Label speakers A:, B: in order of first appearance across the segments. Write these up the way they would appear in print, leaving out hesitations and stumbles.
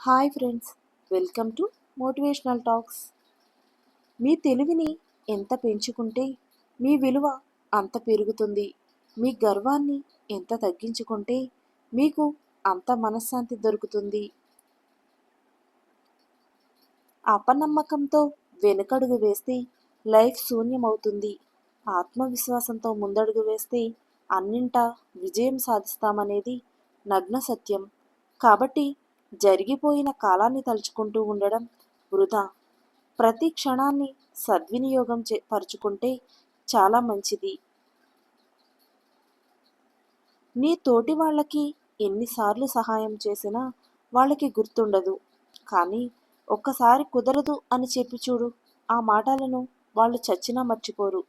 A: Hi friends, welcome to motivational talks. మీ తెలివిని ఎంత పెంచుకుంటే మీ విలువ అంత పెరుగుతుంది. మీ గర్వాన్ని ఎంత తగ్గించుకుంటే మీకు అంత మనశ్శాంతి దొరుకుతుంది. అపనమ్మకంతో వెనుకడుగు వేస్తే లైఫ్ శూన్యమవుతుంది. ఆత్మవిశ్వాసంతో ముందడుగు వేస్తే అన్నింటా విజయం సాధిస్తామనేది నగ్న సత్యం. కాబట్టి జరిగిపోయిన కాలాన్ని తలుచుకుంటూ ఉండడం వృధా. ప్రతి క్షణాన్ని సద్వినియోగం పరుచుకుంటే చాలా మంచిది. నీ తోటి వాళ్ళకి ఎన్నిసార్లు సహాయం చేసినా వాళ్ళకి గుర్తుండదు. కానీ ఒక్కసారి కుదరదు అని చెప్పి చూడు, ఆ మాటలను వాళ్ళు చచ్చినా మర్చిపోరు.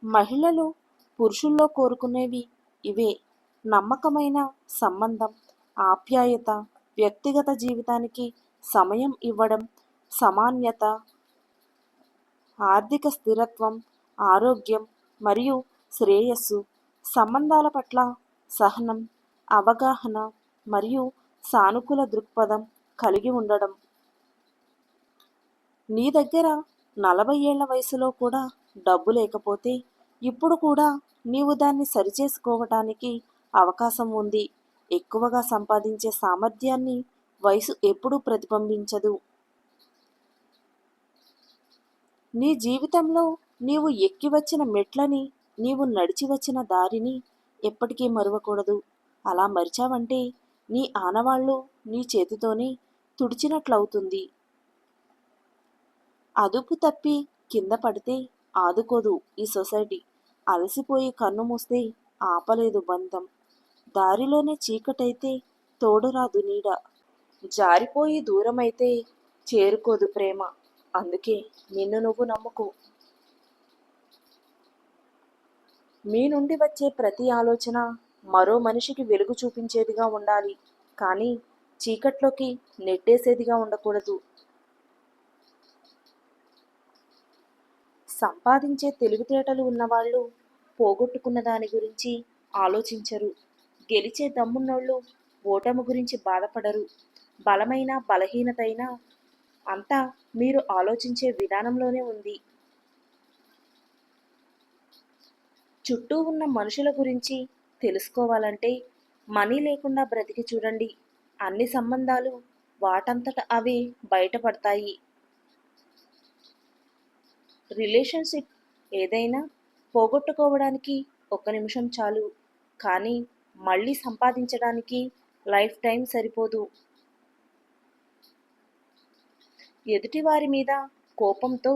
A: మహిళలు పురుషుల్లో కోరుకునేవి ఇవే: నమ్మకమైన సంబంధం, ఆప్యాయత, వ్యక్తిగత జీవితానికి సమయం ఇవ్వడం, సమానత, ఆర్థిక స్థిరత్వం, ఆరోగ్యం మరియు శ్రేయస్సు, సంబంధాల పట్ల సహనం, అవగాహన మరియు సానుకూల దృక్పథం కలిగి ఉండడం. నీ దగ్గర 40 ఏళ్ల వయసులో కూడా డబ్బు లేకపోతే ఇప్పుడు కూడా నీవు దాన్ని సరిచేసుకోవటానికి అవకాశం ఉంది. ఎక్కువగా సంపాదించే సామర్థ్యాన్ని వయసు ఎప్పుడూ ప్రతిబింబించదు. నీ జీవితంలో నీవు ఎక్కి వచ్చిన మెట్లని, నీవు నడిచి వచ్చిన దారిని ఎప్పటికీ మరువకూడదు. అలా మరిచావంటే నీ ఆనవాళ్ళు నీ చేతితోనే తుడిచినట్లవుతుంది. అదుపు తప్పి కింద పడితే ఆదుకోదు ఈ సొసైటీ. అలసిపోయి కన్ను మూస్తే ఆపలేదు బంధం. దారిలోనే చీకటైతే తోడురాదు నీడ. జారిపోయి దూరమైతే చేరుకోదు ప్రేమ. అందుకే నిన్ను నువ్వు నమ్ముకో. మీ నుండి వచ్చే ప్రతి ఆలోచన మరో మనిషికి వెలుగు చూపించేదిగా ఉండాలి, కానీ చీకట్లోకి నెట్టేసేదిగా ఉండకూడదు. సంపాదించే తెలివితేటలు ఉన్నవాళ్ళు పోగొట్టుకున్న దాని గురించి ఆలోచించరు. గెలిచే దమ్మున్నోళ్ళు ఓటమి గురించి బాధపడరు. బలమైన బలహీనతైనా అంతా మీరు ఆలోచించే విధానంలోనే ఉంది. చుట్టూ ఉన్న మనుషుల గురించి తెలుసుకోవాలంటే మనీ లేకుండా బ్రతికి చూడండి. అన్ని సంబంధాలు వాటంతట అవే బయటపడతాయి. రిలేషన్షిప్ ఏదైనా పోగొట్టుకోవడానికి 1 నిమిషం చాలు, కానీ మళ్ళీ సంపాదించడానికి లైఫ్ టైం సరిపోదు. ఎదుటివారి మీద కోపంతో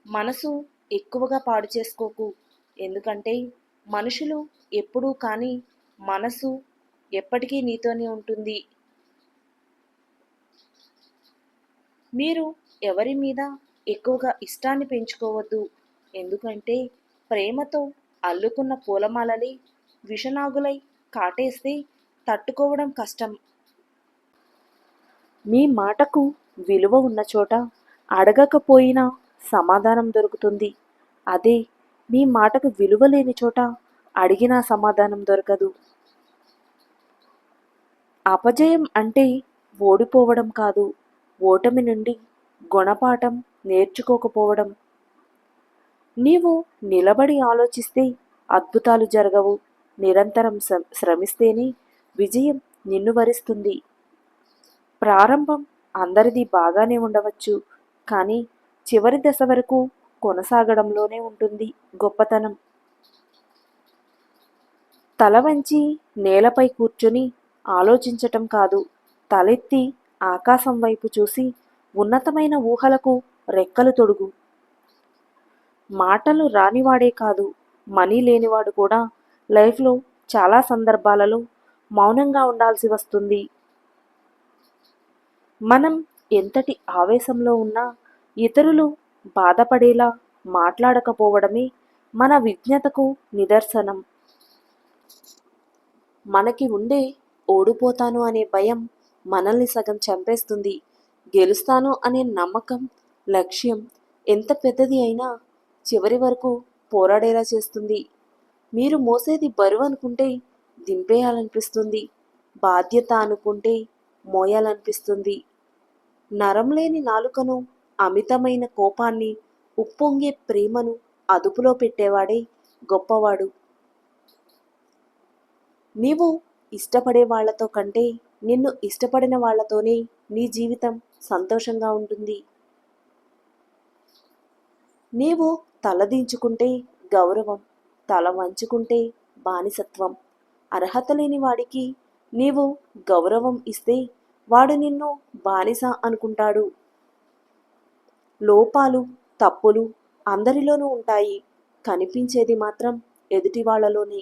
A: మనసు ఎక్కువగా పాడు చేసుకోకు. ఎందుకంటే మనుషులు ఎప్పుడూ కానీ మనసు ఎప్పటికీ నీతోనే ఉంటుంది. మీరు ఎవరి మీద ఎక్కువగా ఇష్టాన్ని పెంచుకోవద్దు. ఎందుకంటే ప్రేమతో అల్లుకున్న పూలమాలలే విషనాగులై కాటేస్తే తట్టుకోవడం కష్టం. మీ మాటకు విలువ ఉన్న చోట అడగకపోయినా సమాధానం దొరుకుతుంది. అదే మీ మాటకు విలువ లేని చోట అడిగినా సమాధానం దొరకదు. అపజయం అంటే ఓడిపోవడం కాదు, ఓటమి నుండి గుణపాఠం నేర్చుకోకపోవడం. నీవు నిలబడి ఆలోచిస్తే అద్భుతాలు జరగవు. నిరంతరం శ్రమిస్తేనే విజయం నిన్ను వరిస్తుంది. ప్రారంభం అందరిది బాగానే ఉండవచ్చు, కానీ చివరి దశ వరకు కొనసాగడంలోనే ఉంటుంది గొప్పతనం. తల వంచి నేలపై కూర్చుని ఆలోచించటం కాదు, తలెత్తి ఆకాశం వైపు చూసి ఉన్నతమైన ఊహలకు రెక్కలు తొడుగు. మాటలు రానివాడే కాదు, మనీ లేనివాడు కూడా లైఫ్లో చాలా సందర్భాలలో మౌనంగా ఉండాల్సి వస్తుంది. మనం ఎంతటి ఆవేశంలో ఉన్నా ఇతరులు బాధపడేలా మాట్లాడకపోవడమే మన విజ్ఞతకు నిదర్శనం. మనకి ఉండే ఓడిపోతాను అనే భయం మనల్ని సగం చంపేస్తుంది. గెలుస్తాను అనే నమ్మకం, లక్ష్యం ఎంత పెద్దది అయినా చివరి వరకు పోరాడేలా చేస్తుంది. మీరు మోసేది బరువు అనుకుంటే దింపేయాలనిపిస్తుంది. బాధ్యత అనుకుంటే మోయాలనిపిస్తుంది. నరం లేని నాలుకను, అమితమైన కోపాన్ని, ఉప్పొంగే ప్రేమను అదుపులో పెట్టేవాడే గొప్పవాడు. నీవు ఇష్టపడే వాళ్లతో కంటే నిన్ను ఇష్టపడిన వాళ్లతోనే నీ జీవితం సంతోషంగా ఉంటుంది. నీవు తలదించుకుంటే గౌరవం, తల వంచుకుంటే బానిసత్వం. అర్హత లేని వాడికి నీవు గౌరవం ఇస్తే వాడు నిన్ను బానిస అనుకుంటాడు. లోపాలు, తప్పులు అందరిలోనూ ఉంటాయి. కనిపించేది మాత్రం ఎదుటి వాళ్ళలోనే.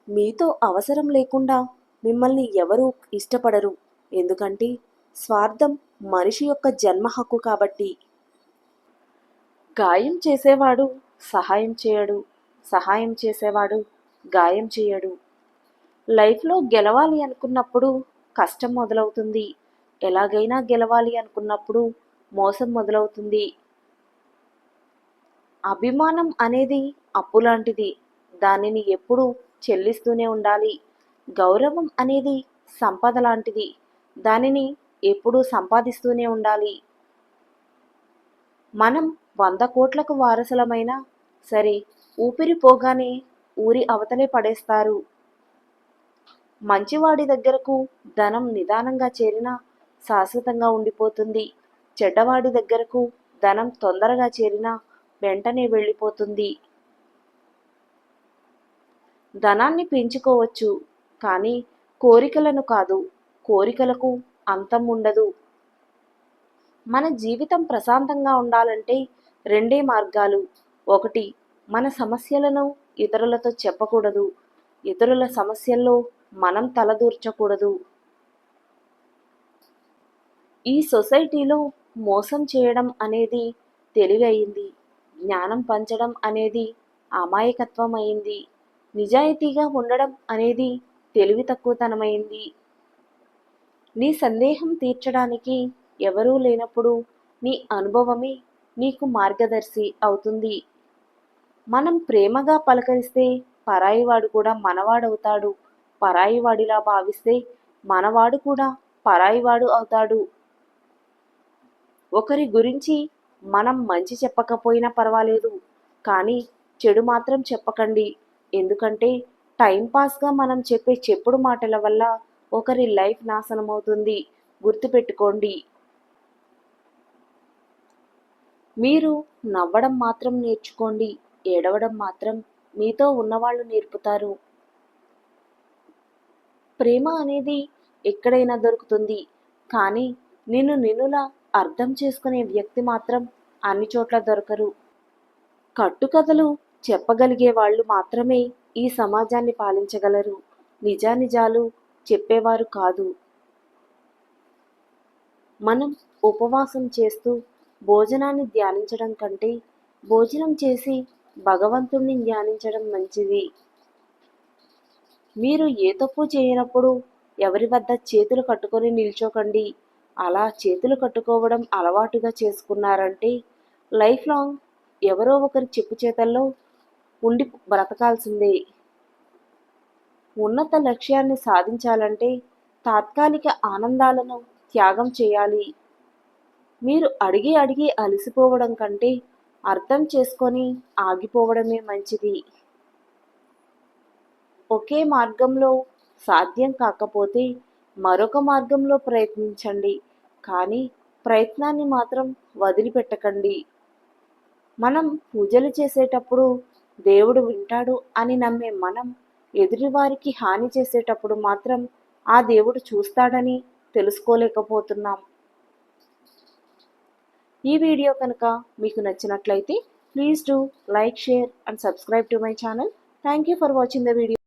A: మీతో అవసరం లేకుండా మిమ్మల్ని ఎవరూ ఇష్టపడరు. ఎందుకంటే స్వార్థం మనిషి యొక్క జన్మ హక్కు కాబట్టి. గాయం చేసేవాడు సహాయం చేయడు, సహాయం చేసేవాడు గాయం చేయడు. లైఫ్లో గెలవాలి అనుకున్నప్పుడు కష్టం మొదలవుతుంది. ఎలాగైనా గెలవాలి అనుకున్నప్పుడు మోసం మొదలవుతుంది. అభిమానం అనేది అప్పు లాంటిది. దానిని ఎప్పుడూ చెల్లిస్తూనే ఉండాలి. గౌరవం అనేది సంపద లాంటిది. దానిని ఎప్పుడూ సంపాదిస్తూనే ఉండాలి. మనం 100 కోట్లకు వారసులమైనా సరే ఊపిరి పోగానే ఊరి అవతలే పడేస్తారు. మంచివాడి దగ్గరకు ధనం నిదానంగా చేరినా శాశ్వతంగా ఉండిపోతుంది. చెడ్డవాడి దగ్గరకు ధనం తొందరగా చేరినా వెంటనే వెళ్ళిపోతుంది. ధనాన్ని పెంచుకోవచ్చు, కానీ కోరికలను కాదు. కోరికలకు అంతం ఉండదు. మన జీవితం ప్రశాంతంగా ఉండాలంటే 2 మార్గాలు. 1, మన సమస్యలను ఇతరులతో చెప్పకూడదు. ఇతరుల సమస్యల్లో మనం తలదూర్చకూడదు. ఈ సొసైటీలో మోసం చేయడం అనేది తెలివి అయింది. జ్ఞానం పంచడం అనేది అమాయకత్వం అయింది. నిజాయితీగా ఉండడం అనేది తెలివి తక్కువతనమైంది. నీ సందేహం తీర్చడానికి ఎవరూ లేనప్పుడు నీ అనుభవమే నీకు మార్గదర్శి అవుతుంది. మనం ప్రేమగా పలకరిస్తే పరాయివాడు కూడా మనవాడవుతాడు. పరాయివాడిలా భావిస్తే మనవాడు కూడా పరాయివాడు అవుతాడు. ఒకరి గురించి మనం మంచి చెప్పకపోయినా పర్వాలేదు, కానీ చెడు మాత్రం చెప్పకండి. ఎందుకంటే టైంపాస్గా మనం చెప్పే చెప్పుడు మాటల వల్ల ఒకరి లైఫ్ నాశనం అవుతుంది. గుర్తుపెట్టుకోండి. మీరు నవ్వడం మాత్రం నేర్చుకోండి. ఏడవడం మాత్రం మీతో ఉన్నవాళ్ళు నేర్పుతారు. ప్రేమ అనేది ఎక్కడైనా దొరుకుతుంది, కానీ నిన్నులా అర్థం చేసుకునే వ్యక్తి మాత్రం అన్ని చోట్ల దొరకరు. కట్టుకథలు చెప్పగలిగే వాళ్ళు మాత్రమే ఈ సమాజాన్ని పాలించగలరు. నిజానిజాలు చెప్పేవారు కాదు. మనం ఉపవాసం చేస్తూ భోజనాన్ని ధ్యానించడం కంటే భోజనం చేసి భగవంతుణ్ణి ధ్యానించడం మంచిది. మీరు ఏ తప్పు చేయనప్పుడు ఎవరి వద్ద చేతులు కట్టుకొని నిల్చోకండి. అలా చేతులు కట్టుకోవడం అలవాటుగా చేసుకున్నారంటే లైఫ్ లాంగ్ ఎవరో ఒకరి చెప్పు చేతల్లో ఉండి బ్రతకాల్సిందే. ఉన్నత లక్ష్యాన్ని సాధించాలంటే తాత్కాలిక ఆనందాలను త్యాగం చేయాలి. మీరు అడిగి అలసిపోవడం కంటే అర్థం చేసుకొని ఆగిపోవడమే మంచిది. ఒకే మార్గంలో సాధ్యం కాకపోతే మరొక మార్గంలో ప్రయత్నించండి, కానీ ప్రయత్నాన్ని మాత్రం వదిలిపెట్టకండి. మనం పూజలు చేసేటప్పుడు దేవుడు వింటాడు అని నమ్మే మనం ఎదుటివారికి హాని చేసేటప్పుడు మాత్రం ఆ దేవుడు చూస్తాడని తెలుసుకోలేకపోతున్నాం. ఈ వీడియో కనుక మీకు నచ్చినట్లయితే please do like, share and subscribe to my channel. Thank you for watching the video.